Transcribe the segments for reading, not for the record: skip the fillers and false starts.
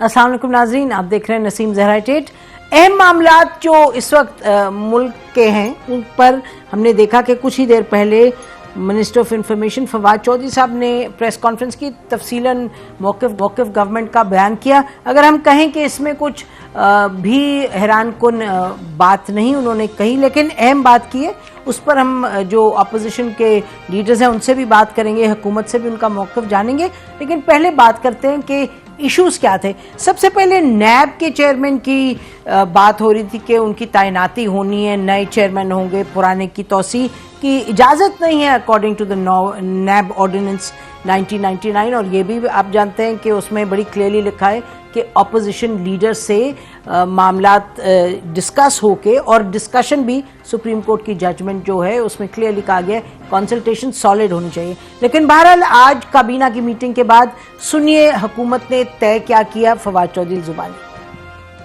अस्सलाम वालेकुम नाज़रीन, आप देख रहे हैं नसीम ज़हरा-टेट। अहम मामलात जो इस वक्त मुल्क के हैं उन पर हमने देखा कि कुछ ही देर पहले minister of information Fawad Chaudhry साहब ने प्रेस कॉन्फ्रेंस की, तफसीलन मौक़िफ़ गवर्नमेंट का बयान किया। अगर हम कहें कि इसमें कुछ भी हैरानकुन बात नहीं उन्होंने कही, लेकिन अहम बात की है, उस पर हम जो अपोजिशन के लीडर्स हैं उनसे भी बात करेंगे, हुकूमत से भी उनका मौक़िफ़ जानेंगे। लेकिन पहले बात करते हैं कि इश्यूज़ क्या थे। सबसे पहले नैब के चेयरमैन की बात हो रही थी कि उनकी तैनाती होनी है, नए चेयरमैन होंगे, पुराने की तौसी की इजाज़त नहीं है according to the NAB ordinance 1999। और ये भी आप जानते हैं कि उसमें बड़ी क्लियरली लिखा है कि अपोजिशन लीडर से मामलात डिस्कस होके, और डिस्कशन भी सुप्रीम कोर्ट की जजमेंट जो है उसमें क्लियरली कहा गया है कंसल्टेशन सॉलिड होनी चाहिए। लेकिन बहरहाल आज काबीना की मीटिंग के बाद सुनिए हुकूमत ने तय क्या किया, फवाद चौधरी जुबानी।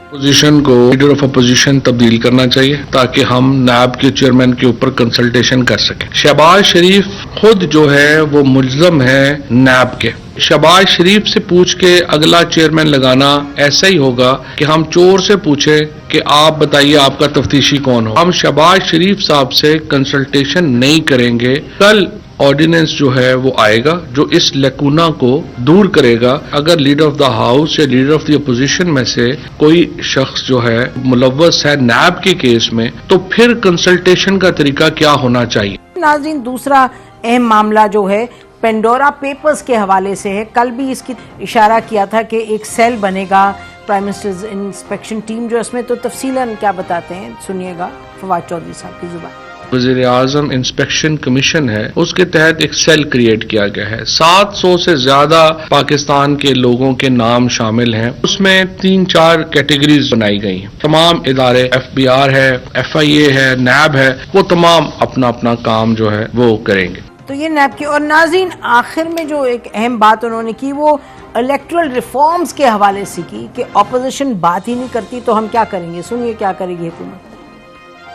अपोजिशन को लीडर ऑफ अपोजिशन तब्दील करना चाहिए ताकि हम नैब के चेयरमैन के ऊपर कंसल्टेशन कर सकें। शहबाज शरीफ खुद जो है वो मुल्ज़म है नैब के। शहबाज शरीफ से पूछ के अगला चेयरमैन लगाना ऐसा ही होगा कि हम चोर से पूछे कि आप बताइए आपका तफ्तीशी कौन हो। हम शहबाज शरीफ साहब से कंसल्टेशन नहीं करेंगे। कल ऑर्डिनेंस जो है वो आएगा जो इस लैकुना को दूर करेगा। अगर लीडर ऑफ द हाउस या लीडर ऑफ द अपोजिशन में से कोई शख्स जो है मुलव्वस है नैब के केस में, तो फिर कंसल्टेशन का तरीका क्या होना चाहिए। नाज़रीन, दूसरा अहम मामला जो है पेंडोरा पेपर्स के हवाले से है। कल भी इसकी इशारा किया था कि एक सेल बनेगा, प्राइम मिनिस्टर्स इंस्पेक्शन टीम जो इसमें, तो तफसीलन क्या बताते हैं सुनिएगा फवाद चौधरी साहब की जुबान। वज़ीर आज़म इंस्पेक्शन कमीशन है, उसके तहत एक सेल क्रिएट किया गया है। 700 से ज्यादा पाकिस्तान के लोगों के नाम शामिल हैं। उसमें 3-4 कैटेगरीज बनाई गई हैं। तमाम इदारे, FBI है, FIA है, नैब है, वो तमाम अपना अपना काम जो है वो करेंगे। तो ये नैब की। और नाज़रीन, आखिर में जो एक अहम बात उन्होंने की वो इलेक्टोरल रिफॉर्म्स के हवाले से की कि अपोजिशन बात ही नहीं करती तो हम क्या करेंगे। सुनिए क्या करेगी हुकूमत।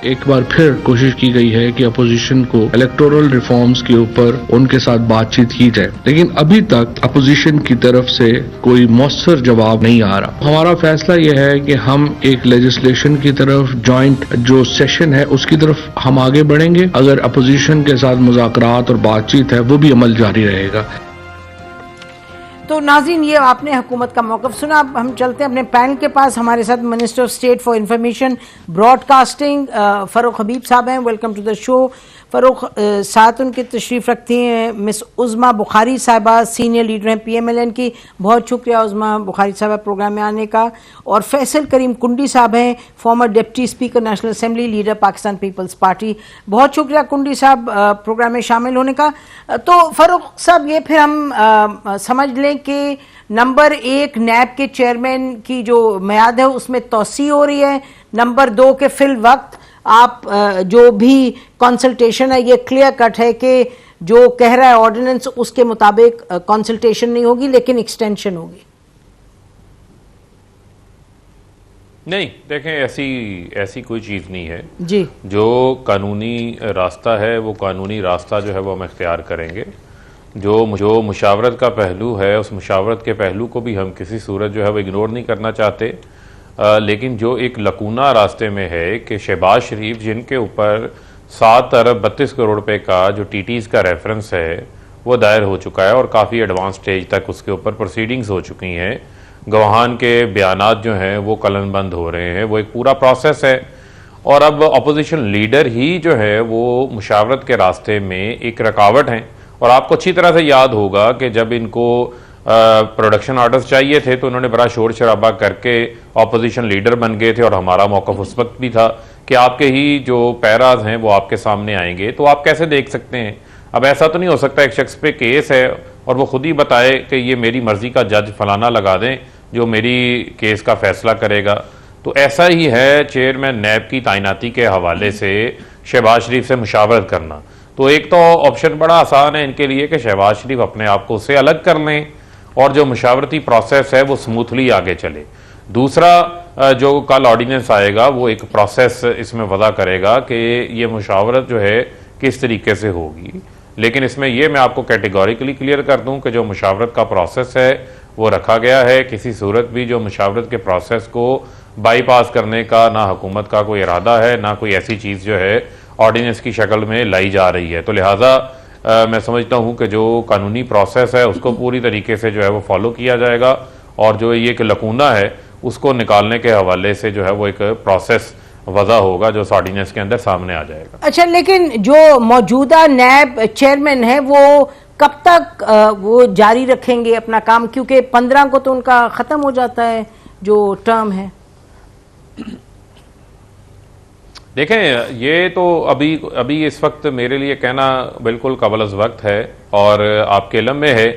एक बार फिर कोशिश की गई है कि अपोजिशन को इलेक्टोरल रिफॉर्म्स के ऊपर उनके साथ बातचीत की जाए, लेकिन अभी तक अपोजिशन की तरफ से कोई मौसर जवाब नहीं आ रहा। हमारा फैसला यह है कि हम एक लेजिस्लेशन की तरफ, जॉइंट जो सेशन है उसकी तरफ हम आगे बढ़ेंगे। अगर अपोजिशन के साथ मुज़ाकरात और बातचीत है वो भी अमल जारी रहेगा। तो नाज़रीन, ये आपने हुकूमत का मौक़िफ़ सुना। अब हम चलते हैं अपने पैनल के पास। हमारे साथ minister of state for information broadcasting Farooq Habib साहब हैं। Welcome to the show Farooq. साथ उनकी तशरीफ़ रखती हैं मिस उज़मा बुखारी साहिबा, सीनियर लीडर हैं PMLN की। बहुत शुक्रिया उज़मा बुखारी साहिबा प्रोग्राम में आने का। और फैसल करीम कुंडी साहब हैं, former deputy speaker national assembly, leader Pakistan people's party. बहुत शुक्रिया कुंडी साहब प्रोग्राम में शामिल होने का। तो फ़ारूक साहब, ये फिर हम समझ लें कि नंबर 1 नैब के चेयरमैन की जो मियाद है उसमें तौसी हो रही है। नंबर 2 के फिल वक्त आप जो भी कंसल्टेशन है ये क्लियर कट है कि जो कह रहा है ऑर्डिनेंस उसके मुताबिक कंसल्टेशन नहीं होगी लेकिन एक्सटेंशन होगी। नहीं, देखें, ऐसी कोई चीज़ नहीं है जी। जो कानूनी रास्ता है वो कानूनी रास्ता जो है वो हम इख्तियार करेंगे। जो मुशावरत का पहलू है उस मुशावरत के पहलू को भी हम किसी सूरत जो है वो इग्नोर नहीं करना चाहते। लेकिन जो एक लकूना रास्ते में है कि शहबाज शरीफ जिनके ऊपर 7 अरब 32 करोड़ रुपए का जो TTs का रेफरेंस है वो दायर हो चुका है और काफ़ी एडवांस स्टेज तक उसके ऊपर प्रोसीडिंग्स हो चुकी हैं। गवाहान के बयानात जो हैं वो कलमबंद हो रहे हैं, वो एक पूरा प्रोसेस है। और अब अपोजिशन लीडर ही जो है वो मुशावरत के रास्ते में एक रुकावट हैं। और आपको अच्छी तरह से याद होगा कि जब इनको प्रोडक्शन ऑर्डर्स चाहिए थे तो उन्होंने बड़ा शोर शराबा करके अपोजिशन लीडर बन गए थे। और हमारा मौक़िफ़ उस वक्त भी था कि आपके ही जो पैराज हैं वो आपके सामने आएंगे तो आप कैसे देख सकते हैं। अब ऐसा तो नहीं हो सकता एक शख्स पे केस है और वो खुद ही बताए कि ये मेरी मर्जी का जज फलाना लगा दें जो मेरी केस का फैसला करेगा। तो ऐसा ही है चेयरमैन नैब की तैनाती के हवाले से शहबाज शरीफ से मुशावरत करना। तो एक तो ऑप्शन बड़ा आसान है इनके लिए कि शहबाज शरीफ अपने आप को उससे अलग कर लें और जो मुशावरती प्रोसेस है वो स्मूथली आगे चले। दूसरा जो कल ऑर्डिनेंस आएगा वो एक प्रोसेस इसमें वज़ा करेगा कि ये मुशावरत जो है किस तरीके से होगी। लेकिन इसमें यह मैं आपको कैटेगोरिकली क्लियर कर दूं कि जो मुशावरत का प्रोसेस है वो रखा गया है। किसी सूरत भी जो मुशावरत के प्रोसेस को बाईपास करने का ना हुकूमत का कोई इरादा है, ना कोई ऐसी चीज़ जो है ऑर्डिनेंस की शक्ल में लाई जा रही है। तो लिहाजा मैं समझता हूँ कि जो कानूनी प्रोसेस है उसको पूरी तरीके से जो है वो फॉलो किया जाएगा, और जो ये एक लकूना है उसको निकालने के हवाले से जो है वो एक प्रोसेस वजह होगा जो इस ऑर्डिनेंस के अंदर सामने आ जाएगा। अच्छा, लेकिन जो मौजूदा नैब चेयरमैन है वो कब तक वो जारी रखेंगे अपना काम, क्योंकि 15 को तो उनका खत्म हो जाता है जो टर्म है। देखें, ये तो अभी इस वक्त मेरे लिए कहना बिल्कुल कबल वक्त है, और आपके इल्म में है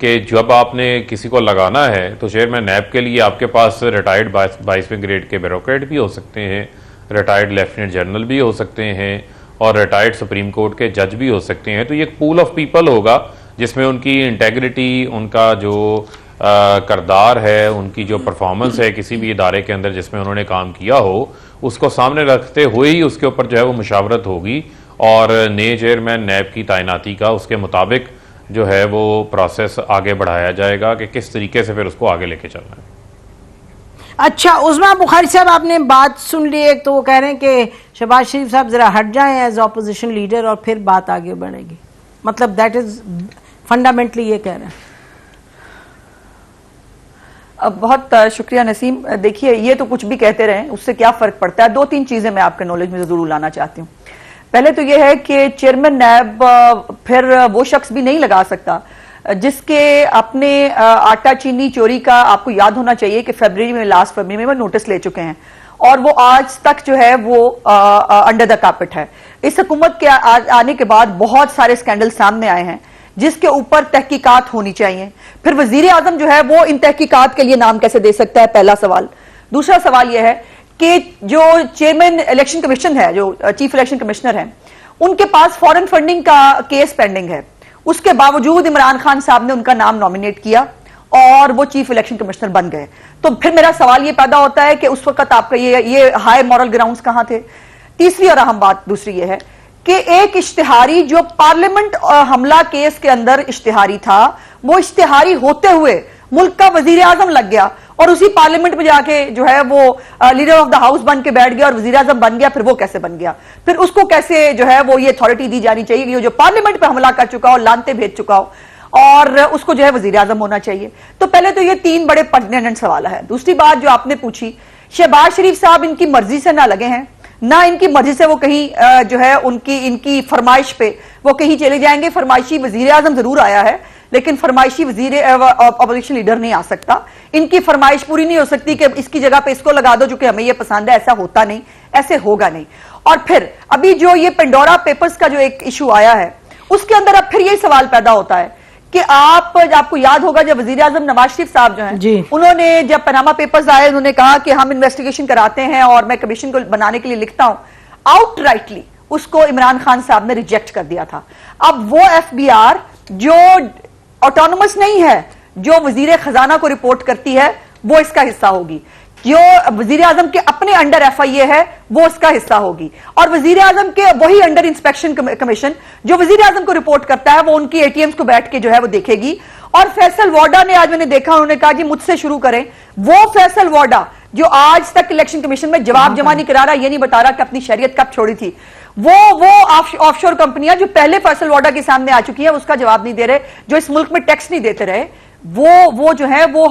कि जब आपने किसी को लगाना है तो चेयरमैन नैब के लिए आपके पास रिटायर्ड 22वें ग्रेड के ब्यूरोक्रेट भी हो सकते हैं, रिटायर्ड लेफ्टिनेंट जनरल भी हो सकते हैं, और रिटायर्ड सुप्रीम कोर्ट के जज भी हो सकते हैं। तो ये एक पूल ऑफ पीपल होगा जिसमें उनकी इंटेग्रिटी, उनका जो करदार है, उनकी जो परफॉर्मेंस है किसी भी इदारे के अंदर जिसमें उन्होंने काम किया हो, उसको सामने रखते हुए ही उसके ऊपर जो है वो मुशावरत होगी, और नए चेयरमैन नैब की तैनाती का उसके मुताबिक जो है वो प्रोसेस आगे बढ़ाया जाएगा कि किस तरीके से फिर उसको आगे लेके चलना है। अच्छा, उस्मा बुखारी साहब, आपने बात सुन ली एक, तो वो कह रहे हैं कि शहबाज शरीफ साहब जरा हट जाएं एज ऑपोजिशन लीडर और फिर बात आगे बढ़ेगी। मतलब दैट इज फंडामेंटली ये कह रहे हैं। बहुत शुक्रिया नसीम। देखिए, ये तो कुछ भी कहते रहे, उससे क्या फर्क पड़ता है। 2-3 चीजें मैं आपके नॉलेज में जरूर लाना चाहती हूँ। पहले तो ये है कि चेयरमैन नैब फिर वो शख्स भी नहीं लगा सकता जिसके अपने आटा चीनी चोरी का, आपको याद होना चाहिए कि लास्ट फरवरी में वो नोटिस ले चुके हैं, और वो आज तक जो है वो अंडर द कार्पेट है। इस हुकूमत के आने के बाद बहुत सारे स्कैंडल सामने आए हैं जिसके ऊपर तहकीकात होनी चाहिए। फिर वजीर आजम जो है वो इन तहकीकात के लिए नाम कैसे दे सकता है, पहला सवाल। दूसरा सवाल यह है कि जो चेयरमैन इलेक्शन कमीशन है, जो चीफ इलेक्शन कमिश्नर है, उनके पास फॉरेन फंडिंग का केस पेंडिंग है। उसके बावजूद इमरान खान साहब ने उनका नाम नॉमिनेट किया और वो चीफ इलेक्शन कमिश्नर बन गए। तो फिर मेरा सवाल ये पैदा होता है कि उस वक्त आपका ये हाई मॉरल ग्राउंड्स कहां थे। तीसरी और अहम बात दूसरी ये है कि एक इश्तिहारी जो पार्लियामेंट हमला केस के अंदर इश्तिहारी था, वो इश्तिहारी होते हुए मुल्क का वजीर आजम लग गया और उसी पार्लियामेंट में जाके जो है वो लीडर ऑफ द हाउस बन के बैठ गया और वजीर आजम बन गया। फिर वो कैसे बन गया? फिर उसको कैसे जो है वो ये अथॉरिटी दी जानी चाहिए कि जो पार्लियामेंट पे हमला कर चुका हो, लानते भेज चुका हो, और उसको जो है वजीर आजम होना चाहिए। तो पहले तो ये 3 बड़े पर्टिनेंट सवाल है। दूसरी बात जो आपने पूछी, शहबाज शरीफ साहब इनकी मर्जी से ना लगे हैं, ना इनकी मर्जी से वो कहीं जो है इनकी फरमाइश पे वो कहीं चले जाएंगे। फरमाइशी वजीर आजम जरूर आया है, लेकिन फरमाइशी वजीर अपोजिशन लीडर नहीं आ सकता। इनकी फरमाइश पूरी नहीं हो सकती कि इसकी जगह पे इसको लगा दो जो कि हमें ये पसंद है। ऐसा होता नहीं, ऐसे होगा नहीं। और फिर अभी जो ये पेंडोरा पेपर्स का जो एक इशू आया है, उसके अंदर अब फिर यही सवाल पैदा होता है कि आपको याद होगा जब वजीर आजम नवाज शरीफ साहब जो हैं, उन्होंने जब पनामा पेपर्स आए, उन्होंने कहा कि हम इन्वेस्टिगेशन कराते हैं और मैं कमीशन को बनाने के लिए लिखता हूं। आउटराइटली उसको इमरान खान साहब ने रिजेक्ट कर दिया था। अब वो FBI जो ऑटोनोमस नहीं है, जो वजीर खजाना को रिपोर्ट करती है, वो इसका हिस्सा होगी। जो वजीर आजम के अपने अंडर FIA है, वो उसका हिस्सा होगी। और वजीर आजम के वही अंडर इंस्पेक्शन कमीशन जो वजीर आजम को रिपोर्ट करता है, वो उनकी ATMs को बैठ के जो है वो देखेगी। और फैसल वाडा ने, आज मैंने देखा, उन्होंने कहा जी मुझसे शुरू करें। वो फैसल वाडा जो आज तक इलेक्शन कमीशन में जवाब जमा नहीं करा रहा, ये नहीं बता रहा कि अपनी शरीयत कब छोड़ी थी, वो ऑफशोर कंपनियां जो पहले फैसल वाडा के सामने आ चुकी है, उसका जवाब नहीं दे रहे, जो इस मुल्क में टैक्स नहीं देते रहे, वो जो है वो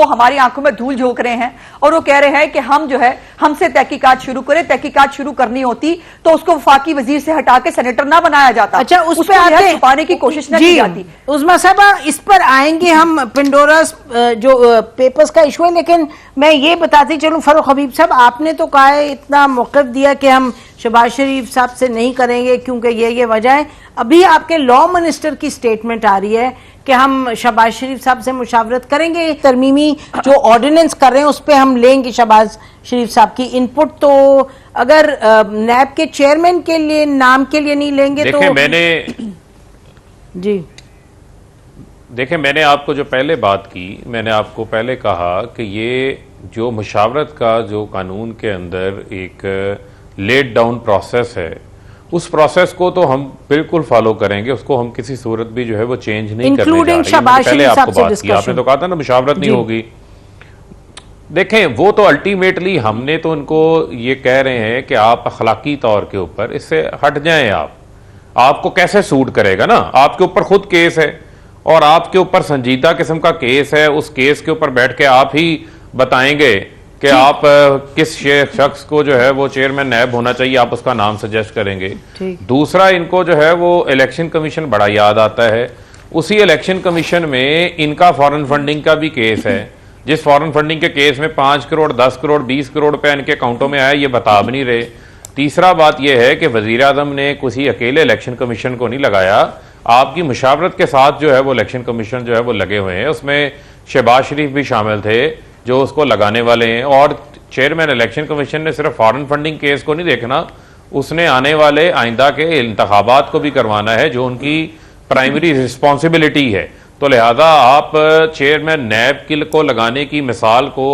हमारी आंखों में धूल झोंक रहे हैं। और वो कह रहे हैं कि हम जो है हमसे तहकीकात शुरू करें। तहकीकात शुरू करनी होती तो उसको वफाकी वजीर से हटा के सेनेटर ना बनाया जाता। अच्छा, उस पर छुपाने की कोशिश नहीं की जाती। उस्मा साहबा, इस पर आएंगे हम, पिंडोरा जो पेपर्स का इशू है। लेकिन मैं ये बताती चलूं, फारूक हबीब साहब, आपने तो कहा है, इतना मौक़िफ़ दिया कि हम शहबाज शरीफ साहब से नहीं करेंगे क्योंकि ये वजह है। अभी आपके लॉ मिनिस्टर की स्टेटमेंट आ रही है कि हम शहबाज शरीफ साहब से मुशावरत करेंगे, तरमीमी जो ऑर्डिनेंस कर रहे हैं उस पर हम लेंगे शहबाज शरीफ साहब की इनपुट। तो अगर नैब के चेयरमैन के लिए नाम के लिए नहीं लेंगे तो देखें, मैंने आपको जो पहले बात की, मैंने आपको पहले कहा कि ये जो मुशावरत का जो कानून के अंदर एक लेट डाउन प्रोसेस है, उस प्रोसेस को तो हम बिल्कुल फॉलो करेंगे, उसको हम किसी सूरत भी जो है वो चेंज नहीं करने जा रहे हैं। पहले आपको बात की, आपने तो कहा था ना मुशावरत नहीं होगी। देखें, वो तो अल्टीमेटली हमने तो उनको ये कह रहे हैं कि आप अखलाकी तौर के ऊपर इससे हट जाएं। आपको कैसे सूट करेगा ना, आपके ऊपर खुद केस है और आपके ऊपर संजीदा किस्म का केस है, उस केस के ऊपर बैठ के आप ही बताएंगे कि आप किस शख्स को जो है वो चेयरमैन नैब होना चाहिए, आप उसका नाम सजेस्ट करेंगे। दूसरा, इनको जो है वो इलेक्शन कमीशन बड़ा याद आता है। उसी इलेक्शन कमीशन में इनका फॉरेन फंडिंग का भी केस है, जिस फॉरेन फंडिंग के केस में 5 करोड़ 10 करोड़ 20 करोड़ रुपए इनके अकाउंटों में आया, ये बता भी नहीं रहे। तीसरा बात यह है कि वजीर आजम ने किसी अकेले इलेक्शन कमीशन को नहीं लगाया, आपकी मुशावरत के साथ जो है वो इलेक्शन कमीशन जो है वो लगे हुए हैं। उसमें शहबाज शरीफ भी शामिल थे जो उसको लगाने वाले हैं। और चेयरमैन इलेक्शन कमीशन ने सिर्फ फॉरेन फंडिंग केस को नहीं देखना, उसने आने वाले आइंदा के इंतखाबात को भी करवाना है, जो उनकी प्राइमरी रिस्पॉन्सिबिलिटी है। तो लिहाजा आप चेयरमैन नैब को लगाने की मिसाल को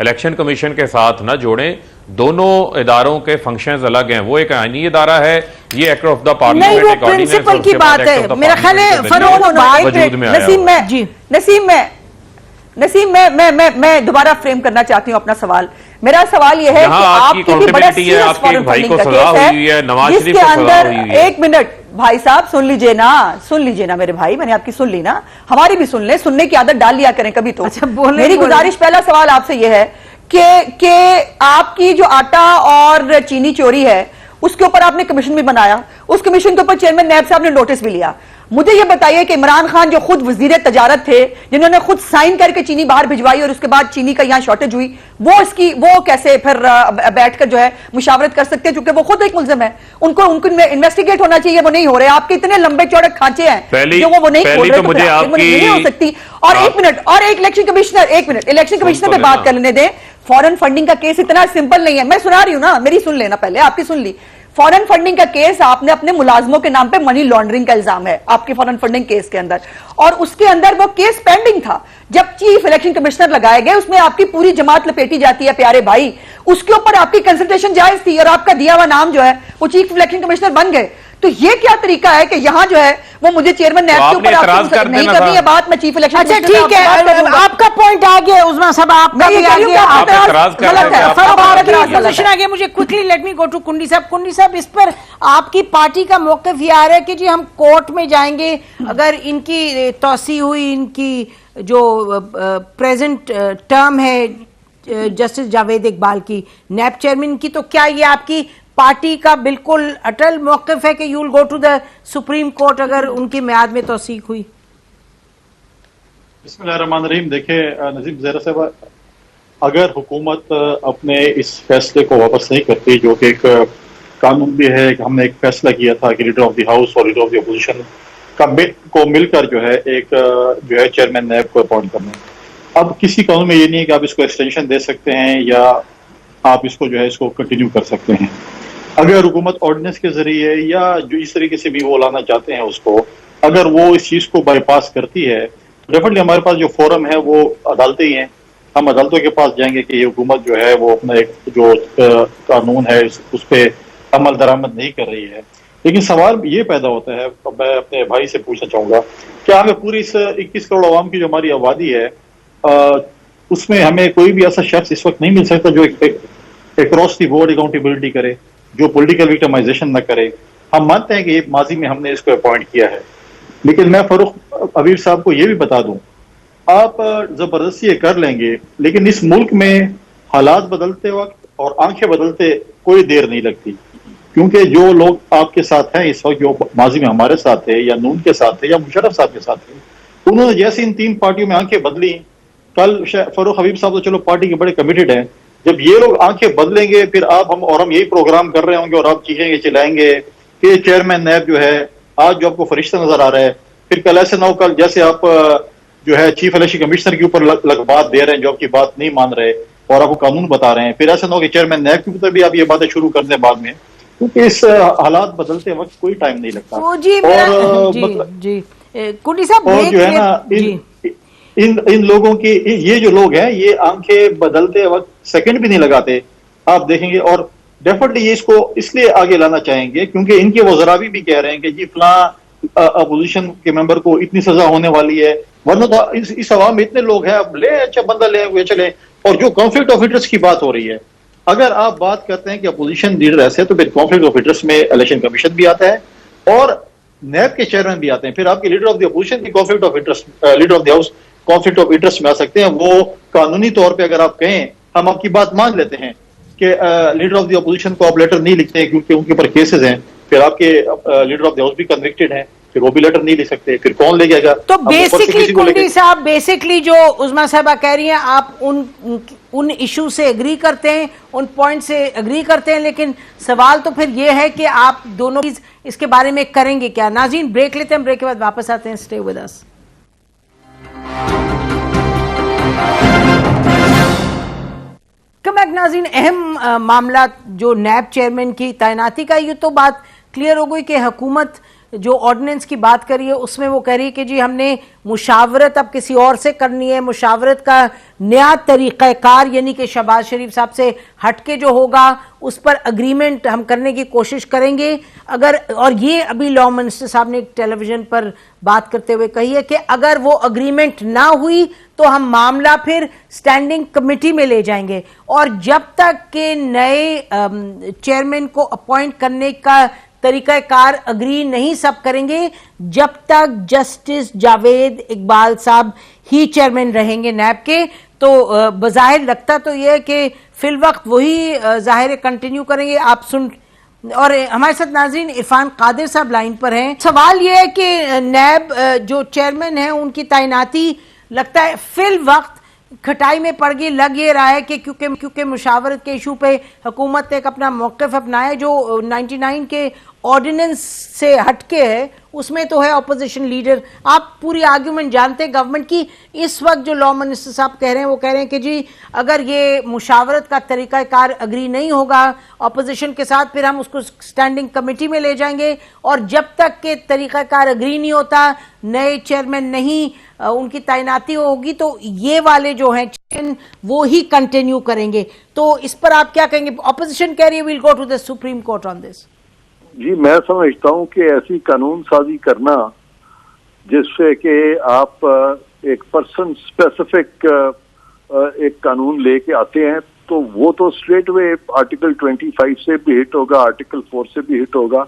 इलेक्शन कमीशन के साथ न जोड़ें। दोनों इदारों के फंक्शंस अलग हैं, वो एक आईनी इदारा है, ये एक्ट ऑफ द पार्लियामेंट नहीं, वो प्रिंसिपल की बात है। मेरा ख्याल है नसीम मैं दोबारा फ्रेम करना चाहती हूं अपना सवाल। मेरा सवाल यह है कि आपकी भी बड़ा सीरियस फॉरेन फंडिंग का केस है, जिसके अंदर एक मिनट भाई साहब सुन लीजिए ना मेरे भाई, मैंने आपकी सुन ली ना, हमारी भी सुन ले, सुनने की आदत डाल लिया करें कभी तो। अच्छा, मेरी गुजारिश, पहला सवाल आपसे यह है कि आपकी जो आटा और चीनी चोरी है उसके ऊपर आपने कमीशन भी बनाया, उस कमीशन के ऊपर चेयरमैन नैब साहब ने नोटिस भी लिया। मुझे यह बताइए कि इमरान खान जो खुद वजीर तजारत थे, जिन्होंने खुद साइन करके चीनी बाहर भिजवाई और उसके बाद चीनी का यहां शॉर्टेज हुई, वो कैसे फिर बैठकर जो है मुशावरत कर सकते हैं, क्योंकि वो खुद एक मुल्जिम है, उनको इन्वेस्टिगेट होना चाहिए, वो नहीं हो रहे। आपके इतने लंबे चौड़े खांचे हैं जो वो नहीं खोल रहे, तो नहीं हो सकती। और एक मिनट, और एक इलेक्शन कमिश्नर पे बात कर लेने दें। फॉरेन फंडिंग का केस इतना सिंपल नहीं है, मैं सुना रही हूं ना, मेरी सुन लेना पहले, आपकी सुन ली। फॉरेन फंडिंग का केस, आपने अपने मुलाजमों के नाम पे मनी लॉन्ड्रिंग का इल्जाम है आपके फॉरेन फंडिंग केस के अंदर, और उसके अंदर वो केस पेंडिंग था। जब चीफ इलेक्शन कमिश्नर लगाए गए, उसमें आपकी पूरी जमात लपेटी जाती है प्यारे भाई, उसके ऊपर आपकी कंसल्टेशन जायज थी और आपका दिया हुआ नाम जो है वो चीफ इलेक्शन कमिश्नर बन गए। तो ये क्या तरीका है कि यहां जो है वो मुझे चेयरमैन नैब के ऊपर नहीं करनी है बात, मैं चीफ इलेक्शन। अच्छा ठीक है, आपका पॉइंट आ गया उस्मान साहब, आपका भी आ गया। मुझे quickly let me go to Kundi साहब, इस पर आपकी पार्टी का मौक़िफ़ ये आ रहा है कि जी हम कोर्ट में जाएंगे अगर इनकी तौसी हुई, इनकी जो प्रेजेंट टर्म है जस्टिस जावेद इकबाल की नैब चेयरमैन की, तो क्या ये आपकी पार्टी का बिल्कुल अटल मौक़िफ़ है कि you will go to the supreme court अगर उनकी मियाद में तौसीक हुई? बिस्मिल्लाहिर्रहमानिर्रहीम। देखिए नजीब ज़हरा साहब, अगर हुकूमत अपने इस फैसले को वापस नहीं करती, जो कि एक कानून भी है कि हमने एक फैसला किया था कि लीडर ऑफ द हाउस और लीडर ऑफ द अपोजिशन को मिलकर जो है एक जो है चेयरमैन नैब को अपॉइंट करना। अब किसी कानून में ये नहीं है कि आप इसको एक्सटेंशन दे सकते हैं या आप इसको जो है इसको कंटिन्यू कर सकते हैं। अगर हुकूमत ऑर्डिनेंस के जरिए या जो इस तरीके से भी वो लाना चाहते हैं उसको, अगर वो इस चीज को बाईपास करती है, डेफिनेटली हमारे पास जो फोरम है वो अदालतें ही हैं, हम अदालतों के पास जाएंगे कि ये हुकूमत जो है वो अपना एक जो कानून है उस पर अमल दरामद नहीं कर रही है। लेकिन सवाल ये पैदा होता है, मैं अपने भाई से पूछना चाहूंगा, क्या हमें पूरी इस 21 करोड़ आवाम की जो हमारी आबादी है उसमें हमें कोई भी ऐसा शख्स इस वक्त नहीं मिल सकता जो अक्रॉस द बोर्ड अकाउंटेबिलिटी करे, जो पॉलिटिकल विक्टिमाइजेशन न करे? हम मानते हैं कि माजी में हमने इसको अपॉइंट किया है, लेकिन मैं फरूख अबीर साहब को यह भी बता दूं, आप जबरदस्ती ये कर लेंगे, लेकिन इस मुल्क में हालात बदलते वक्त और आंखें बदलते कोई देर नहीं लगती, क्योंकि जो लोग आपके साथ हैं इस वक्त, जो माजी में हमारे साथ थे या नून के साथ थे या मुशर्रफ साहब के साथ थे, उन्होंने जैसे इन तीन पार्टियों में आंखें बदली, कल फरूख हबीब साहब तो चलो पार्टी के बड़े कमिटेड हैं, जब ये लोग आंखें बदलेंगे फिर हम यही प्रोग्राम कर रहे होंगे और आप चीखेंगे चिल्लाएंगे कि चेयरमैन नैब जो है आज जो आपको फरिश्ता नजर आ रहा है, फिर कल ऐसे ना हो कल जैसे आप जो है चीफ इलेक्शन कमिश्नर के ऊपर लगबात दे रहे हैं जो आपकी बात नहीं मान रहे और आपको कानून बता रहे हैं, फिर ऐसा ना हो कि चेयरमैन नैब के ऊपर भी आप ये बातें शुरू कर दें बाद में, क्योंकि इस हालात बदलते वक्त कोई टाइम नहीं लगता। और जो है ना इन लोगों की, ये जो लोग हैं ये आंखें बदलते वक्त सेकंड भी नहीं लगाते, आप देखेंगे। और डेफिनेटली ये इसको इसलिए आगे लाना चाहेंगे क्योंकि इनके वज़राबी भी कह रहे हैं कि जी फलां अपोजिशन के मेंबर को इतनी सजा होने वाली है, वरना तो इस अवाम में इतने लोग हैं, अब ले अच्छा बंदा ले हुए चले। और जो कॉन्फ्लिक्ट ऑफ इंटरेस्ट की बात हो रही है, अगर आप बात करते हैं कि अपोजिशन लीडर ऐसे तो फिर कॉन्फ्लिक्ट ऑफ इंटरेस्ट में इलेक्शन कमीशन भी आता है और नैब के चेयरमैन भी आते हैं। फिर आपके लीडर ऑफ द अपोजिशन की conflict of interest, leader of the house conflict of interest में आ सकते हैं। वो कानूनी तौर पर अगर आप कहें, हम आपकी बात मान लेते हैं कि लीडर ऑफ द अपोजिशन को आप लेटर नहीं लिखते हैं क्योंकि उनके ऊपर केसेस हैं, फिर आपके लीडर ऑफ द हाउस भी कन्विक्टेड हैं, फिर वो भी लेटर नहीं लिख सकते, फिर कौन लेगा? तो बेसिकली कुंडी साहब, बेसिकली जो उस्मा साहबा कह रही हैं, आप उन इशू से एग्री करते हैं, उन पॉइंट से एग्री करते हैं, लेकिन सवाल तो फिर ये है कि आप दोनों चीज इसके बारे में करेंगे क्या? नाज़रीन ब्रेक लेते हैं, ब्रेक के बाद वापस आते हैं। स्टे विद अस। नाज़रीन, अहम मामला जो नैब चेयरमैन की तैनाती का, ये तो बात क्लियर हो गई कि हुकूमत जो ऑर्डिनेंस की बात करी है उसमें वो कह रही है कि जी हमने मुशावरत अब किसी और से करनी है, मुशावरत का नया तरीक़ाकार यानी कि शहबाज शरीफ साहब से हटके जो होगा उस पर अग्रीमेंट हम करने की कोशिश करेंगे। अगर, और ये अभी लॉ मिनिस्टर साहब ने टेलीविजन पर बात करते हुए कही है कि अगर वो अग्रीमेंट ना हुई तो हम मामला फिर स्टैंडिंग कमेटी में ले जाएंगे और जब तक के नए चेयरमैन को अपॉइंट करने का तरीकाकार अग्री नहीं सब करेंगे, जब तक जस्टिस जावेद इकबाल साहब ही चेयरमैन रहेंगे नैब के। तो बज़ाहिर लगता तो यह है कि फिल वक्त वही जाहिर कंटिन्यू करेंगे। आप सुन, और हमारे साथ नाज़रीन इरफान कादिर साहब लाइन पर हैं। सवाल यह है कि नैब जो चेयरमैन है उनकी तैनाती लगता है फिल वक्त खटाई में पड़ गई। लग ये रहा है कि क्योंकि मुशावरत के इशू पे हुकूमत ने एक अपना मौक़िफ़ अपनाया जो 99 के ऑर्डिनेंस से हटके है, उसमें तो है अपोजिशन लीडर। आप पूरी आर्ग्यूमेंट जानते हैं गवर्नमेंट की। इस वक्त जो लॉ मिनिस्टर साहब कह रहे हैं वो कह रहे हैं कि जी अगर ये मुशावरत का तरीक़ाकार अग्री नहीं होगा अपोजिशन के साथ, फिर हम उसको स्टैंडिंग कमेटी में ले जाएंगे और जब तक के तरीक़ाकार अग्री नहीं होता, नए चेयरमैन नहीं उनकी तैनाती होगी, तो ये वाले जो हैं वो ही कंटिन्यू करेंगे। तो इस पर आप क्या कहेंगे? अपोजिशन कह रही है will go to the supreme court on this. जी, मैं समझता हूं कि ऐसी कानून साजी करना जिससे कि आप एक पर्सन स्पेसिफिक एक कानून लेके आते हैं, तो वो तो स्ट्रेट वे आर्टिकल 25 से भी हिट होगा, आर्टिकल 4 से भी हिट होगा।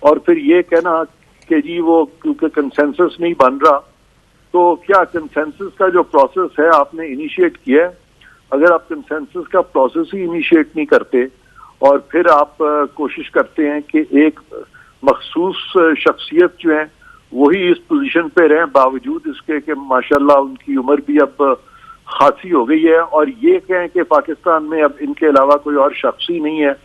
और फिर ये कहना कि जी वो क्योंकि कंसेंसस नहीं बन रहा, तो क्या कंसेंसस का जो प्रोसेस है आपने इनिशिएट किया है? अगर आप कंसेंसस का प्रोसेस ही इनिशिएट नहीं करते और फिर आप कोशिश करते हैं कि एक मखसूस शख्सियत जो है वही इस पोजीशन पे रहें, बावजूद इसके कि माशाल्लाह उनकी उम्र भी अब खासी हो गई है, और ये कहें कि पाकिस्तान में अब इनके अलावा कोई और शख्स ही नहीं है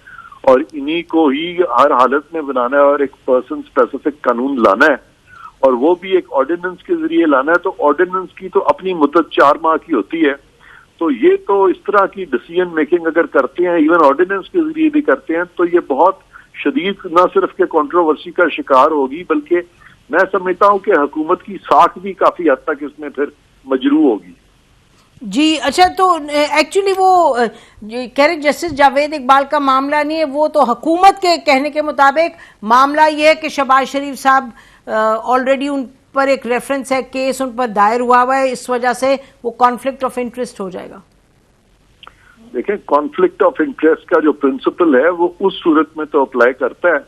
और इन्हीं को ही हर हालत में बनाना है और एक पर्सन स्पेसिफिक कानून लाना है, और वो भी एक ऑर्डिनेंस के जरिए लाना है। तो ऑर्डिनेंस की तो अपनी मुद्दत 4 माह की होती है। तो ये तो इस तरह की डिसीजन मेकिंग अगर करते हैं, इवन ऑर्डिनेंस के जरिए भी करते हैं, तो ये बहुत शदीद न सिर्फ के कंट्रोवर्सी का शिकार होगी, बल्कि मैं समझता हूं कि हुकूमत की साख भी काफी हद तक इसमें फिर मजरू होगी। जी अच्छा, तो एक्चुअली वो कह रहे जस्टिस जावेद इकबाल का मामला नहीं है, वो तो हुकूमत के कहने के मुताबिक मामला ये है कि शहबाज शरीफ साहब ऑलरेडी उन पर एक रेफरेंस है, केस उन पर दायर हुआ है, इस वजह से वो कॉन्फ्लिक्ट ऑफ इंटरेस्ट हो जाएगा। देखिए, कॉन्फ्लिक्ट ऑफ इंटरेस्ट का जो प्रिंसिपल है वो उस सूरत में तो अप्लाई करता है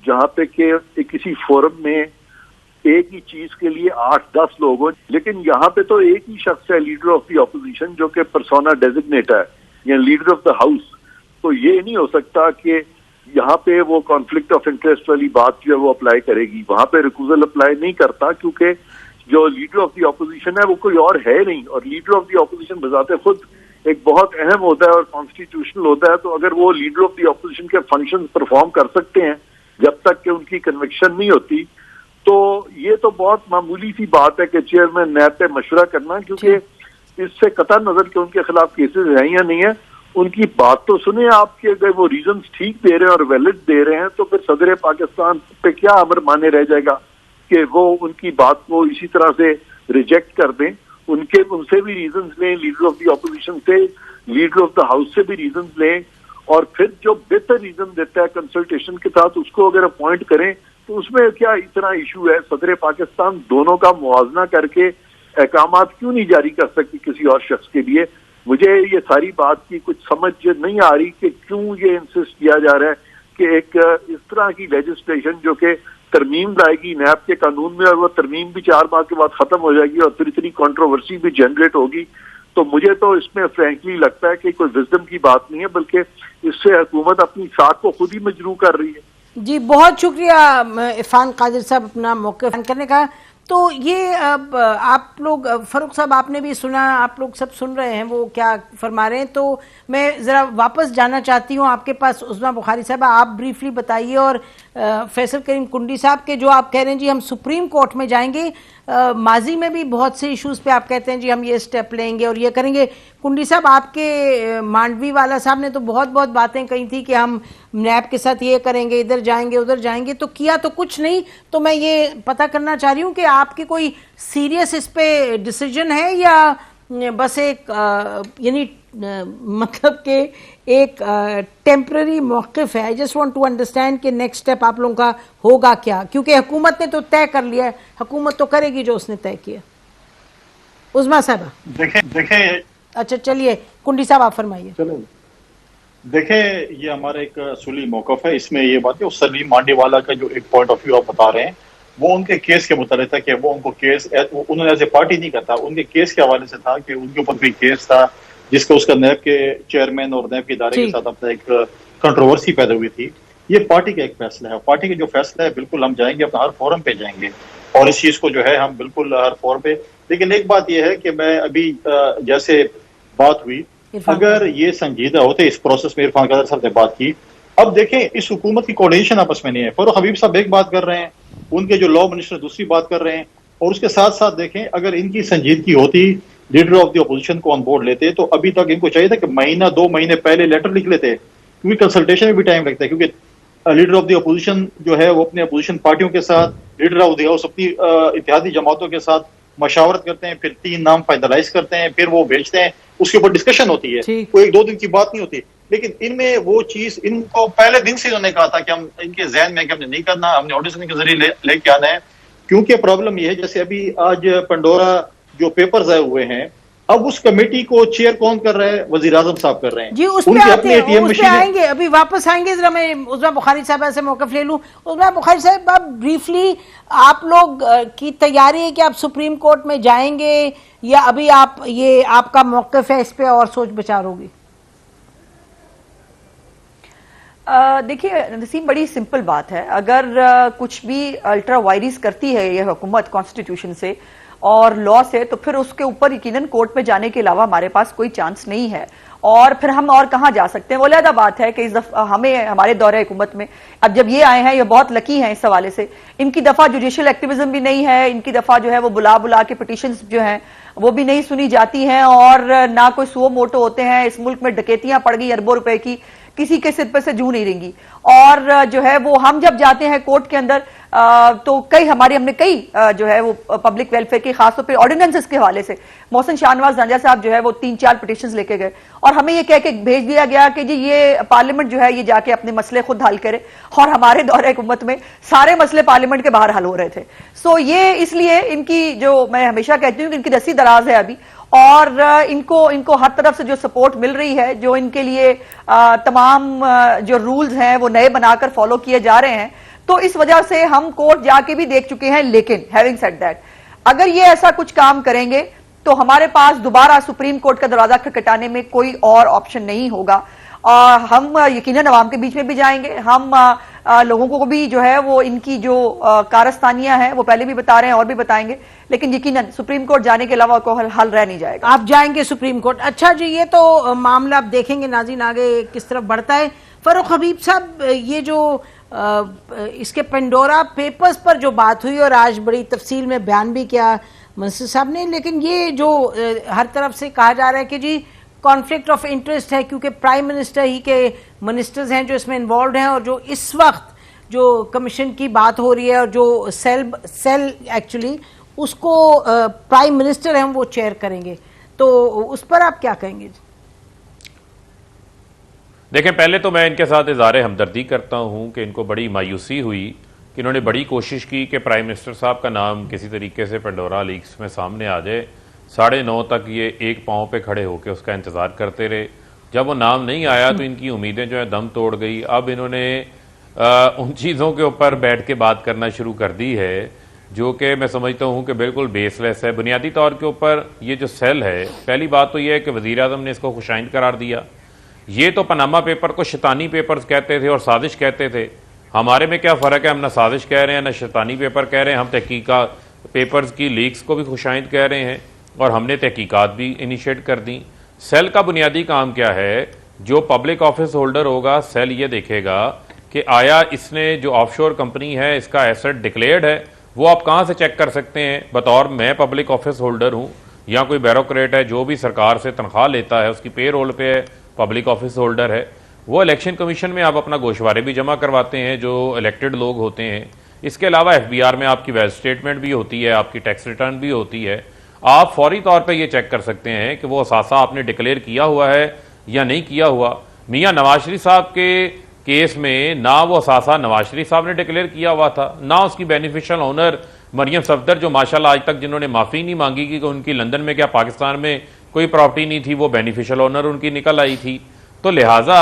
जहां पे कि किसी फोरम में एक ही चीज के लिए 8-10 लोग हो, लेकिन यहाँ पे तो एक ही शख्स है लीडर ऑफ द ऑपोजिशन जो कि पर्सोना डेजिग्नेट है या लीडर ऑफ द हाउस। तो ये नहीं हो सकता कि यहाँ पे वो कॉन्फ्लिक्ट ऑफ इंटरेस्ट वाली बात जो है वो अप्लाई करेगी, वहां पे रिक्यूजल अप्लाई नहीं करता, क्योंकि जो लीडर ऑफ द ऑपोजिशन है वो कोई और है नहीं, और लीडर ऑफ द ऑपोजिशन बजाते खुद एक बहुत अहम होता है और कॉन्स्टिट्यूशनल होता है। तो अगर वो लीडर ऑफ द ऑपोजिशन के फंक्शन परफॉर्म कर सकते हैं जब तक कि उनकी कन्विक्शन नहीं होती, तो ये तो बहुत मामूली सी बात है कि चेयरमैन नैब पे मशवरा करना, क्योंकि इससे कतई नजर के उनके खिलाफ केसेस हैं या नहीं है, उनकी बात तो सुने आपके। अगर वो रीजंस ठीक दे रहे हैं और वैलिड दे रहे हैं, तो फिर सदर पाकिस्तान पे क्या अमर माने रह जाएगा कि वो उनकी बात को इसी तरह से रिजेक्ट कर दें। उनसे भी रीजंस लें, लीडर ऑफ द ऑपोजिशन से, लीडर ऑफ द हाउस से भी रीजंस लें, और फिर जो बेहतर रीजन देता है कंसल्टेशन के साथ उसको अगर अपॉइंट करें तो उसमें क्या इतना इशू है। सदर पाकिस्तान दोनों का मुआवजा करके अहकामात क्यों नहीं जारी कर सकती किसी और शख्स के लिए। मुझे ये सारी बात की कुछ समझ नहीं आ रही कि क्यों ये इंसिस्ट किया जा रहा है कि एक इस तरह की लेजिस्लेशन जो कि तरमीम लाएगी नैब के कानून में और वह तरमीम भी 4 माह के बाद खत्म हो जाएगी और फिर इतनी कंट्रोवर्सी भी जनरेट होगी। तो मुझे तो इसमें फ्रैंकली लगता है कि कोई विजडम की बात नहीं है, बल्कि इससे हुकूमत अपनी साख को खुद ही मजरू कर रही है। जी बहुत शुक्रिया इरफान कादिर साहब अपना मौके बयान करने का। तो ये अब आप लोग फरूक साहब आपने भी सुना, आप लोग सब सुन रहे हैं वो क्या फरमा रहे हैं, तो मैं ज़रा वापस जाना चाहती हूँ आपके पास उस्मा बुखारी साहब, आप ब्रीफली बताइए। और फैसल करीम कुंडी साहब के जो आप कह रहे हैं जी हम सुप्रीम कोर्ट में जाएंगे, माजी में भी बहुत से इश्यूज़ पे आप कहते हैं जी हम ये स्टेप लेंगे और ये करेंगे। कुंडी साहब आपके मांडवी वाला साहब ने तो बहुत बहुत बातें कही थी कि हम नैब के साथ ये करेंगे, इधर जाएंगे उधर जाएंगे, तो किया तो कुछ नहीं। तो मैं ये पता करना चाह रही हूँ कि आपकी कोई सीरियस इस पे डिसीजन है या बस एक यानी मतलब कि एक टेम्पररी मौक़िफ़ है। I just want to understand कि नेक्स्ट स्टेप आप लोगों का होगा क्या, क्योंकि हुकूमत ने तो तय कर लिया है, हुकूमत तो करेगी जो उसने तय किया। उस्मा साहब देखें अच्छा चलिए कुंडी साहब आप फरमाइए। चलो देखें, ये हमारा एक असूली मौक़िफ़ है। इसमें ये बात है सलीम मांडीवाला का जो एक पॉइंट ऑफ व्यू आप बता रहे हैं वो उनके केस के मुताबिक था कि वो उनको केस उन्होंने एज ए पार्टी नहीं करता, उनके केस के हवाले से था कि उनके ऊपर कोई केस था जिसका उसका नैब के चेयरमैन और नैब के इदारे के साथ अपना एक कंट्रोवर्सी पैदा हुई थी। ये पार्टी का एक फैसला है, पार्टी का जो फैसला है बिल्कुल हम जाएंगे अपना हर फोरम पे जाएंगे और इस चीज को जो है हम बिल्कुल हर फोरम पे। लेकिन एक बात यह है कि मैं अभी जैसे बात हुई अगर ये संजीदा होते इस प्रोसेस में, इरफान कादिर साहब ने बात की, अब देखें इस हुकूमत की कोऑर्डिनेशन आपस में नहीं है। फरूक हबीब साहब एक बात कर रहे हैं, उनके जो लॉ मिनिस्टर दूसरी बात कर रहे हैं, और उसके साथ साथ देखें अगर इनकी संजीदगी होती, लीडर ऑफ द अपोजिशन को ऑन बोर्ड लेते, तो अभी तक इनको चाहिए था कि महीना 2 महीने पहले लेटर लिख लेते, क्योंकि कंसल्टेशन में भी टाइम लगता है। क्योंकि लीडर ऑफ द अपोजिशन जो है वो अपने अपोजिशन पार्टियों के साथ, लीडर ऑफ द हाउस अपनी इत्तेहादी जमातों के साथ मशावरत करते हैं, फिर 3 नाम फाइनलाइज करते हैं, फिर वो भेजते हैं, उसके ऊपर डिस्कशन होती है, कोई 1-2 दिन की बात नहीं होती। लेकिन इनमें वो चीज इनको पहले दिन से इन्होंने कहा था कि हम इनके जहन में कि हमने नहीं करना, हमने ऑडिशन के जरिए लेके आना है। क्योंकि प्रॉब्लम ये है जैसे अभी आज पंडोरा जो पेपर्स आए हुए हैं, अब उस कमेटी को चेयर कौन कर रहा है? वजीर आजम साहब कर रहे हैं जी। उस पे आएंगे, अभी वापस आएंगे। जरा मैं उस्मा बुखारी साहब से मौक़िफ़ ले लूं। उस्मा बुखारी साहब आप ब्रीफली आप लोग की तैयारी है कि आप सुप्रीम कोर्ट में जाएंगे या अभी आप ये आपका मौक़िफ़ है इस पे और सोच विचार होगी? देखिए नसीम, बड़ी सिंपल बात है। अगर कुछ भी अल्ट्रा वायरिस करती है ये हुकूमत कॉन्स्टिट्यूशन से और लॉ से, तो फिर उसके ऊपर यकीनन कोर्ट में जाने के अलावा हमारे पास कोई चांस नहीं है। और फिर हम और कहां जा सकते हैं? वो अलग बात है कि इस दफा हमें हमारे दौरे हुकूमत में अब जब ये आए हैं, ये बहुत लकी हैं इस हवाले से। इनकी दफा जुडिशियल एक्टिविज्म भी नहीं है, इनकी दफा जो है वो बुला बुला के पिटिशंस जो हैं वो भी नहीं सुनी जाती हैं और ना कोई सुओ मोटो होते हैं। इस मुल्क में डकैतियां पड़ गई अरबों रुपए की, किसी के सिर पर से जू नहीं रेंगी। और जो है वो हम जब जाते हैं कोर्ट के अंदर तो हमने कई जो है वो पब्लिक वेलफेयर के खासतौर पे ऑर्डिनेंसेस के हवाले से मोहसिन शाहनवाज रंजा साहब जो है वो 3-4 पिटिशंस लेके गए और हमें ये कह के भेज दिया गया कि जी ये पार्लियामेंट जो है ये जाके अपने मसले खुद हल करे। और हमारे दौरे हुकूमत में सारे मसले पार्लियामेंट के बाहर हल हो रहे थे। सो ये इसलिए इनकी जो मैं हमेशा कहती हूँ कि इनकी रस्सी दराज है अभी, और इनको हर तरफ से जो सपोर्ट मिल रही है, जो इनके लिए तमाम जो रूल्स हैं वो नए बनाकर फॉलो किए जा रहे हैं, तो इस वजह से हम कोर्ट जाके भी देख चुके हैं। लेकिन हैविंग सेड दैट, अगर ये ऐसा कुछ काम करेंगे तो हमारे पास दोबारा सुप्रीम कोर्ट का दरवाजा खटखटाने में कोई और ऑप्शन नहीं होगा। हम यकीनन अवाम के बीच में भी जाएंगे, हम लोगों को भी जो है वो इनकी जो कारस्तानियां हैं वो पहले भी बता रहे हैं और भी बताएंगे, लेकिन यकीनन सुप्रीम कोर्ट जाने के अलावा कोई हल रह नहीं जाएगा। आप जाएंगे सुप्रीम कोर्ट? अच्छा जी, ये तो मामला आप देखेंगे नाज़रीन आगे किस तरफ बढ़ता है। फरूक हबीब साहब, ये जो इसके पेंडोरा पेपर्स पर जो बात हुई और आज बड़ी तफसील में बयान भी किया मंसूर साहब ने, लेकिन ये जो हर तरफ से कहा जा रहा है कि जी कॉन्फ्लिक्ट ऑफ इंटरेस्ट है क्योंकि प्राइम मिनिस्टर ही के मिनिस्टर्स हैं जो इसमें इन्वॉल्व हैं और जो इस वक्त जो कमीशन की बात हो रही है और जो सेल एक्चुअली उसको प्राइम मिनिस्टर हैं वो चेयर करेंगे, तो उस पर आप क्या कहेंगे? देखें, पहले तो मैं इनके साथ इज़हार हमदर्दी करता हूं कि इनको बड़ी मायूसी हुई कि इन्होंने बड़ी कोशिश की कि प्राइम मिनिस्टर साहब का नाम किसी तरीके से पेंडोरा लीक्स में सामने आ जाए। 9:30 तक ये एक पांव पे खड़े होकर उसका इंतजार करते रहे। जब वो नाम नहीं आया तो इनकी उम्मीदें जो है दम तोड़ गई। अब इन्होंने उन चीज़ों के ऊपर बैठ के बात करना शुरू कर दी है जो कि मैं समझता हूं कि बिल्कुल बेसलेस है। बुनियादी तौर के ऊपर ये जो सेल है, पहली बात तो ये है कि वज़ीर आज़म ने इसको खुशाइंद करार दिया। ये तो पनामा पेपर को शैतानी पेपर्स कहते थे और साजिश कहते थे। हमारे में क्या फ़र्क है, हम ना साजिश कह रहे हैं ना शैतानी पेपर कह रहे हैं। हम तहकीकात पेपर्स की लीक्स को भी खुशाइंद कह रहे हैं और हमने तहकीकात भी इनिशिएट कर दी। सेल का बुनियादी काम क्या है? जो पब्लिक ऑफिस होल्डर होगा, सेल ये देखेगा कि आया इसने जो ऑफशोर कंपनी है इसका एसेट डिक्लेयर्ड है। वो आप कहाँ से चेक कर सकते हैं? बतौर मैं पब्लिक ऑफिस होल्डर हूँ या कोई ब्यूरोक्रेट है जो भी सरकार से तनख्वाह लेता है, उसकी पे रोल पे है, पब्लिक ऑफिस होल्डर है, वो इलेक्शन कमीशन में आप अपना गोशवारे भी जमा करवाते हैं जो इलेक्टेड लोग होते हैं। इसके अलावा FBR में आपकी वैल्थ स्टेटमेंट भी होती है, आपकी टैक्स रिटर्न भी होती है। आप फौरी तौर पे ये चेक कर सकते हैं कि वो असासा आपने डिक्लेयर किया हुआ है या नहीं किया हुआ। मियां नवाज शरीफ साहब के केस में ना वो असासा नवाज शरीफ साहब ने डिक्लेयर किया हुआ था, ना उसकी बेनिफिशियल ओनर मरियम सफदर, जो माशाल्लाह आज तक जिन्होंने माफ़ी नहीं मांगी कि उनकी लंदन में क्या पाकिस्तान में कोई प्रॉपर्टी नहीं थी, वो बेनिफिशियल ओनर उनकी निकल आई थी। तो लिहाजा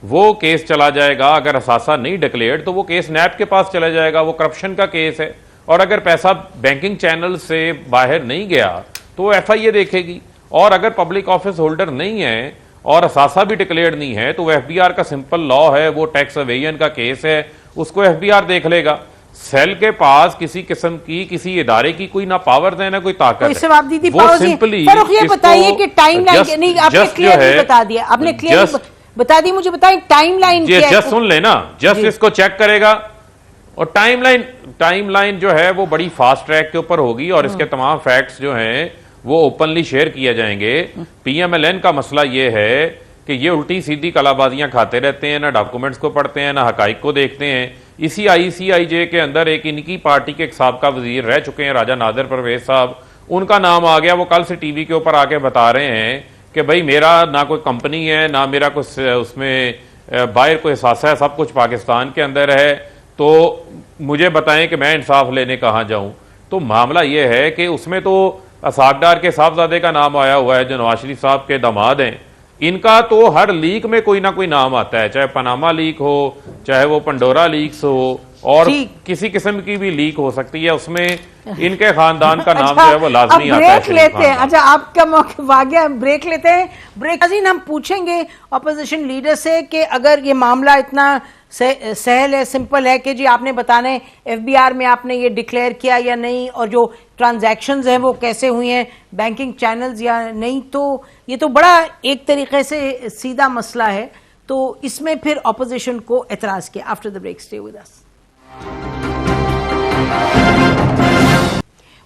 वो केस चला जाएगा। अगर असासा नहीं डिक्लेयर्ड तो वो केस नैब के पास चला जाएगा। वो करप्शन का केस है और अगर पैसा बैंकिंग चैनल से बाहर नहीं गया तो वो FIA देखेगी। और अगर पब्लिक ऑफिस होल्डर नहीं है और असासा भी डिक्लेयर्ड नहीं है तो वो FBR का सिंपल लॉ है, वो टैक्स एवेजन का केस है, उसको FBR देख लेगा। सेल के पास किसी किस्म की किसी इदारे की कोई ना पावर है ना कोई ताकत है। वो सिंपली ये बताइए कि टाइमलाइन नहीं आपने क्लियर बता दिया, आपने क्लियर बता दी, मुझे बताएं टाइमलाइन क्या है? जस्ट सुन लेना, जस्ट इसको चेक करेगा और टाइमलाइन जो है वो बड़ी फास्ट ट्रैक के ऊपर होगी और इसके तमाम फैक्ट्स जो हैं वो ओपनली शेयर किए जाएंगे। PMLN का मसला ये है कि ये उल्टी सीधी कलाबाजियां खाते रहते हैं, ना डॉक्यूमेंट्स को पढ़ते हैं ना हकाइक को देखते हैं। इसी ICIJ के अंदर एक इनकी पार्टी के एक साबका वजीर रह चुके हैं, राजा नादिर परवेज साहब, उनका नाम आ गया। वो कल से TV के ऊपर आके बता रहे हैं कि भाई मेरा ना कोई कंपनी है ना मेरा कुछ उसमें बाहर कोई एहसास है, सब कुछ पाकिस्तान के अंदर है, तो मुझे बताएं कि मैं इंसाफ लेने कहाँ जाऊं। तो मामला ये है कि उसमें तो असाकडार के साहबजादे का नाम आया हुआ है जो नवाज शरीफ साहब के दामाद हैं। इनका तो हर लीक में कोई ना कोई नाम आता है, चाहे पनामा लीक हो, चाहे वो पंडोरा लीक्स हो और किसी किस्म की भी लीक हो सकती है, उसमें इनके खानदान का नाम जो है वो लाजमी आता है। ब्रेक लेते हैं। अच्छा, आपका मौका आ गया, ब्रेक लेते हैं। ब्रेक हम पूछेंगे अपोजिशन लीडर से कि अगर ये मामला इतना सहल है, सिंपल है कि जी आपने बताना है FBR में आपने ये डिक्लेयर किया या नहीं और जो ट्रांजैक्शंस हैं वो कैसे हुई हैं, बैंकिंग चैनल्स या नहीं, तो ये तो बड़ा एक तरीके से सीधा मसला है। तो इसमें फिर अपोजिशन को एतराज किया। After the break stay with us.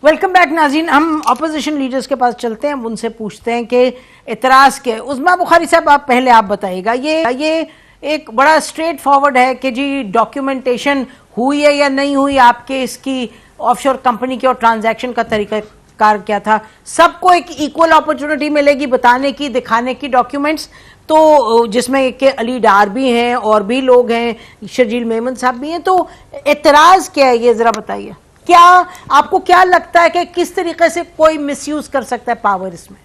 Welcome back नाज़रीन। हम अपोजिशन लीडर्स के पास चलते हैं, उनसे पूछते हैं कि एतराज क्या है। उस्मा बुखारी साहब, आप पहले आप बताइएगा, ये एक बड़ा स्ट्रेट फॉरवर्ड है कि जी डॉक्यूमेंटेशन हुई है या नहीं हुई आपके इसकी ऑफशोर कंपनी की और ट्रांजैक्शन का तरीकाकार क्या था। सबको एक इक्वल अपॉर्चुनिटी मिलेगी बताने की, दिखाने की डॉक्यूमेंट्स, तो जिसमें कि अली डार भी हैं और भी लोग हैं, शर्जील मेमन साहब भी हैं। तो एतराज क्या है ये जरा बताइए। क्या आपको क्या लगता है कि किस तरीके से कोई मिसयूज कर सकता है पावर इसमें?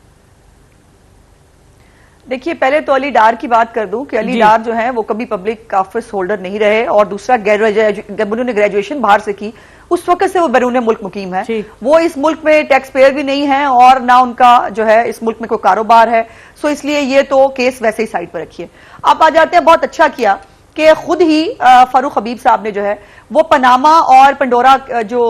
देखिए, पहले तो अली डार की बात कर दूं कि अली डार जो है वो कभी पब्लिक ऑफिस होल्डर नहीं रहे और दूसरा उन्होंने ग्रेजुएशन बाहर से की, उस वक्त से वो बैरून मुल्क मुकीम है। वो इस मुल्क में टैक्स पेयर भी नहीं है और ना उनका जो है इस मुल्क में कोई कारोबार है। सो इसलिए ये तो केस वैसे ही साइड पर रखिए। अब आ जाते हैं, बहुत अच्छा किया कि खुद ही फारूक हबीब साहब ने जो है वो पनामा और पंडोरा जो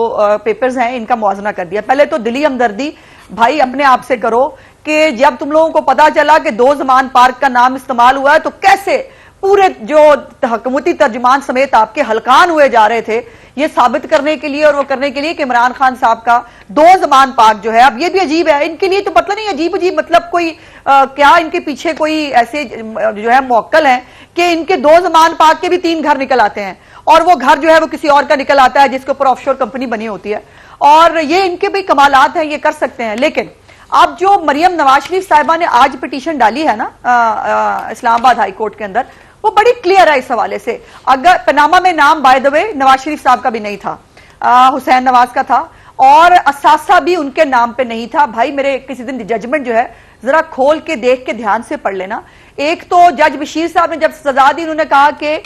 पेपर्स हैं इनका मुआवजा कर दिया। पहले तो दिली हमदर्दी भाई अपने आप से करो कि जब तुम लोगों को पता चला कि 2 ज़मान पार्क का नाम इस्तेमाल हुआ है तो कैसे पूरे जो हुकूमती तर्जुमान समेत आपके हलकान हुए जा रहे थे, ये साबित करने के लिए और वो करने के लिए कि इमरान खान साहब का 2 ज़मान पार्क जो है। अब ये भी अजीब है इनके लिए, तो मतलब नहीं अजीब अजीब मतलब कोई क्या इनके पीछे कोई ऐसे जो है मौक्कल हैं कि इनके 2 ज़मान पार्क के भी 3 घर निकल आते हैं और वो घर जो है वो किसी और का निकल आता है जिसके ऊपर ऑफशोर कंपनी बनी होती है। और ये इनके भी कमालात हैं, ये कर सकते हैं। लेकिन अब जो मरियम नवाज शरीफ साहिबा ने आज पिटीशन डाली है ना इस्लामाबाद हाई कोर्ट के अंदर, वो बड़ी क्लियर है इस हवाले से। अगर पनामा में नाम by the way Nawaz Sharif साहब का भी नहीं था, हुसैन नवाज का था, और असासा भी उनके नाम पे नहीं था। भाई मेरे किसी दिन जजमेंट जो है जरा खोल के देख के ध्यान से पढ़ लेना। एक तो जज बशीर साहब ने जब सजा दी, उन्होंने कहा कि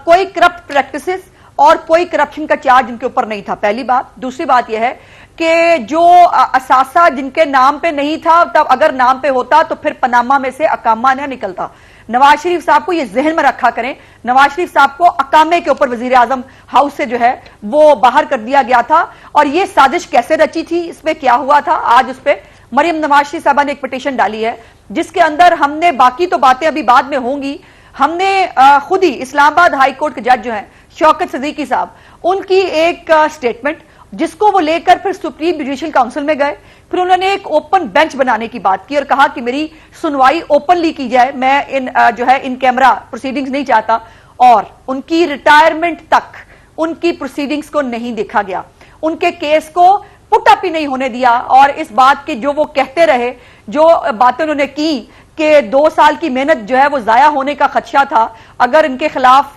कोई करप्ट प्रैक्टिसेस और कोई करप्शन का चार्ज उनके ऊपर नहीं था, पहली बात। दूसरी बात यह है कि जो असासा जिनके नाम पे नहीं था, तब अगर नाम पे होता तो फिर पनामा में से अकामा न निकलता। नवाज शरीफ साहब को ये जहन में रखा करें, नवाज शरीफ साहब को अकामे के ऊपर वजीर आजम हाउस से जो है वो बाहर कर दिया गया था। और ये साजिश कैसे रची थी, इसमें क्या हुआ था, आज उस पर मरियम नवाज शरीफ साहबा ने एक पिटीशन डाली है जिसके अंदर हमने, बाकी तो बातें अभी बाद में होंगी, हमने खुद ही इस्लामाबाद हाई कोर्ट के जज जो हैं शौकत सिद्दीकी साहब, उनकी एक स्टेटमेंट जिसको वो लेकर फिर सुप्रीम जुडिशियल काउंसिल में गए, फिर उन्होंने एक ओपन बेंच बनाने की बात की और कहा कि मेरी सुनवाई ओपनली की जाए, मैं इन कैमरा प्रोसीडिंग्स नहीं चाहता। और उनकी रिटायरमेंट तक उनकी प्रोसीडिंग्स को नहीं देखा गया, उनके केस को पुट अप ही नहीं होने दिया। और इस बात के जो वो कहते रहे, जो बातें उन्होंने की कि 2 साल की मेहनत जो है वो जाया होने का खदशा था अगर इनके खिलाफ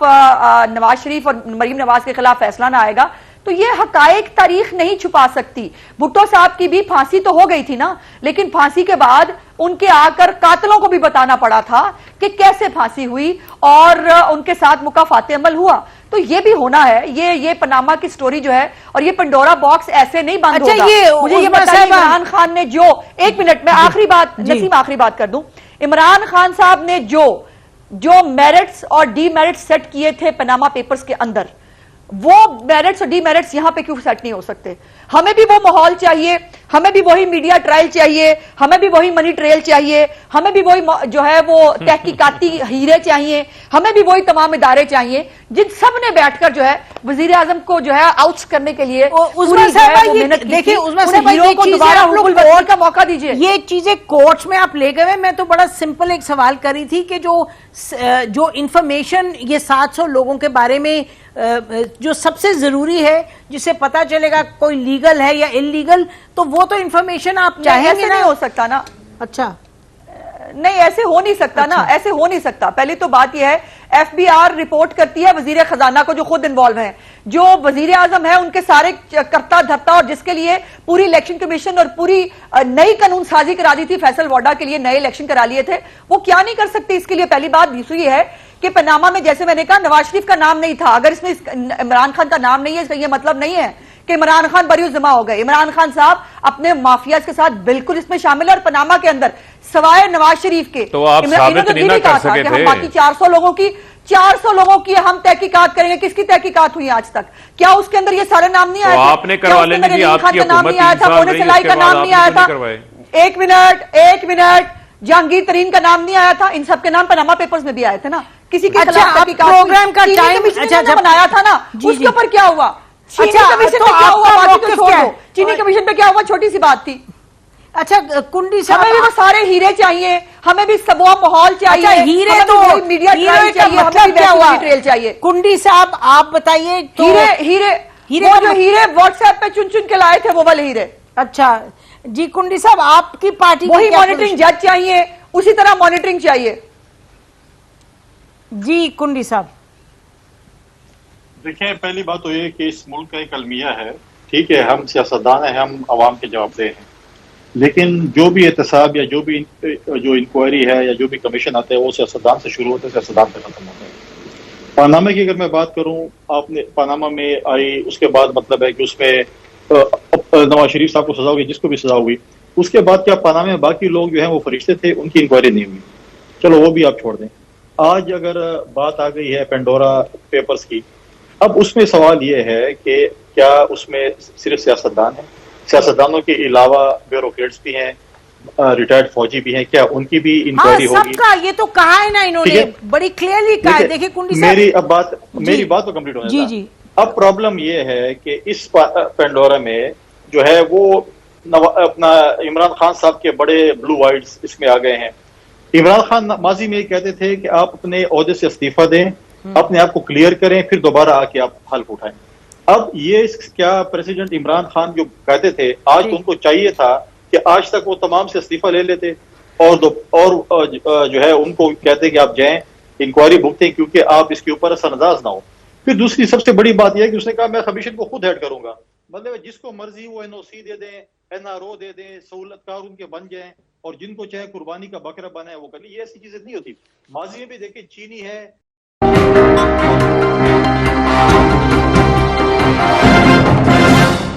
नवाज शरीफ और मरीम नवाज के खिलाफ फैसला ना आएगा, तो ये हकायक तारीख नहीं छुपा सकती। भुट्टो साहब की भी फांसी तो हो गई थी ना, लेकिन फांसी के बाद उनके आकर कातलों को भी बताना पड़ा था कि कैसे फांसी हुई और उनके साथ मुकाफाते अमल हुआ। तो ये भी होना है। ये पनामा की स्टोरी जो है और ये पंडोरा बॉक्स ऐसे नहीं बंद होगा। मुझे ये बताइए, इमरान खान ने जो, एक मिनट में आखिरी बात, नसीम आखिरी बात कर दूं, इमरान खान साहब ने जो मेरिट्स और डीमेरिट्स सेट किए थे पनामा पेपर्स के अंदर, वो मेरिट्स और डीमेरिट्स यहां पे क्यों सेट नहीं हो सकते? हमें भी वो माहौल चाहिए, हमें भी वही मीडिया ट्रायल चाहिए, हमें भी वही मनी ट्रेल चाहिए, हमें भी वही जो है वो तहकीकाती हीरे चाहिए, हमें भी वही तमाम इदारे चाहिए जिन सब ने बैठकर जो है वजीर आजम को जो है आउट्स करने के लिए मेहनत। देखिए हीरो को दोबारा हुकुल वक्त का मौका दीजिए। ये चीजें कोर्ट्स में आप ले गए। मैं तो बड़ा सिंपल एक सवाल करी थी कि जो इंफॉर्मेशन ये 700 लोगों के बारे में जो सबसे जरूरी है, जिसे पता चलेगा कोई लीगल है या इलीगल, तो वो तो इंफॉर्मेशन आप चाहेंगे ना। नहीं हो सकता ना। अच्छा, नहीं ऐसे हो नहीं सकता ना, ऐसे हो नहीं सकता। पहली तो बात यह है, एफबीआर रिपोर्ट करती है वजीर खजाना को जो खुद इन्वॉल्व है, जो वजीर आजम है उनके सारे करता धरता, और जिसके लिए पूरी इलेक्शन कमीशन और पूरी नई कानून साजी करा दी थी, फैसल वाडा के लिए नए इलेक्शन करा लिए थे, वो क्या नहीं कर सकती इसके लिए? पहली बात। दूसरी है कि पनामा में जैसे मैंने कहा नवाज शरीफ का नाम नहीं था, अगर इसमें इमरान खान का नाम नहीं है, इसका यह मतलब नहीं है कि इमरान खान बरीउज़्ज़मा हो गए। इमरान खान साहब अपने माफियाज के साथ बिल्कुल इसमें शामिल है, और पनामा के अंदर सवाए नवाज शरीफ के तो आप साबित नहीं ना कर सके थे। बाकी 400 लोगों की हम तहकीकात करेंगे। किसकी तहकीकात हुई आज तक? क्या उसके अंदर ये सारे नाम नहीं आए? आपने करवा लेने की आपकी नाम नहीं आया था, मोने सलाई का नाम नहीं आया था, एक मिनट, जहांगीर तरीन का नाम नहीं आया था। इन सब के नाम पनामा पेपर्स में भी आए थे ना। किसी के खिलाफ प्रोग्राम का टाइम बनाया था ना, उसके ऊपर क्या हुआ? चीनी कमीशन पे क्या हुआ? बाकी तो छोड़ दो, चीनी कमीशन पे क्या हुआ? छोटी सी बात थी। अच्छा, कुंडी साहब, हमें भी वो सारे हीरे चाहिए, हमें भी सबवा माहौल चाहिए। अच्छा, हीरे तो मीडिया ट्रायल चाहिए, हमें क्या हुआ ट्रेल चाहिए। कुंडी साहब आप बताइए तो हीरे व्हाट्सएप पे चुन चुन के लाए थे, वो वाले हीरे। अच्छा जी, कुंडी साहब आपकी पार्टी वही मॉनिटरिंग जज चाहिए, उसी तरह मॉनिटरिंग चाहिए। जी कुंडी साहब, देखिए पहली बात तो ये कि इस मुल्क का एक अलमिया है, ठीक है, हम सियासतदान हैं, हम आवाम के जवाबदेह हैं, लेकिन जो भी एहतसाब या जो इंक्वायरी है या जो भी कमीशन आता है वो सियासतदान से शुरू होता है, सियासतदान से खत्म होता है। पनामा की अगर मैं बात करूं, आपने पनामा में आई, उसके बाद मतलब है कि उसमें नवाज शरीफ साहब को सजा हुई, जिसको भी सजा हुई, उसके बाद क्या पनामा में बाकी लोग जो है वो फरिश्ते थे, उनकी इंक्वायरी नहीं हुई, चलो वो भी आप छोड़ दें। आज अगर बात आ गई है पेंडोरा पेपर्स की, अब उसमें सवाल ये है कि क्या उसमें सिर्फ सियासतदान है, सियासतदानों के अलावा ब्यूरोक्रेट्स भी हैं, रिटायर्ड फौजी भी हैं, क्या उनकी भी इंक्वायरी होगी? सबका ये तो कहा है ना इन्होंने, बड़ी क्लियरली कहा है। देखिए कुंडी साहब, मेरी बात तो कंप्लीट होने जी जी। अब प्रॉब्लम ये है कि इस पेंडोरा में जो है वो अपना इमरान खान साहब के बड़े ब्लू वाइड्स इसमें आ गए हैं। इमरान खान माजी में कहते थे कि आप अपने ओहदे से इस्तीफा दें, अपने आप को क्लियर करें, फिर दोबारा आके आप हल्फ उठाएं। अब ये क्या प्रेसिडेंट इमरान खान जो कहते थे, आज तो उनको चाहिए था कि आज तक वो तमाम से इस्तीफा ले लेते और जो है उनको कहते कि आप जाएं, इंक्वायरी भुगतें, क्योंकि आप इसके ऊपर असरअंदाज ना हो। फिर दूसरी सबसे बड़ी बात यह है कि उसने कहा मैं कमीशन को खुद हेड करूंगा, मतलब जिसको मर्जी वो एनओसी दे दें, एनआरओ दे दें, सहूलतकार उनके बन जाएं और जिनको चाहे कुर्बानी का बकरा बनाए वो कर ले। ये ऐसी चीजें नहीं होती। माजी में भी देखें, चीनी है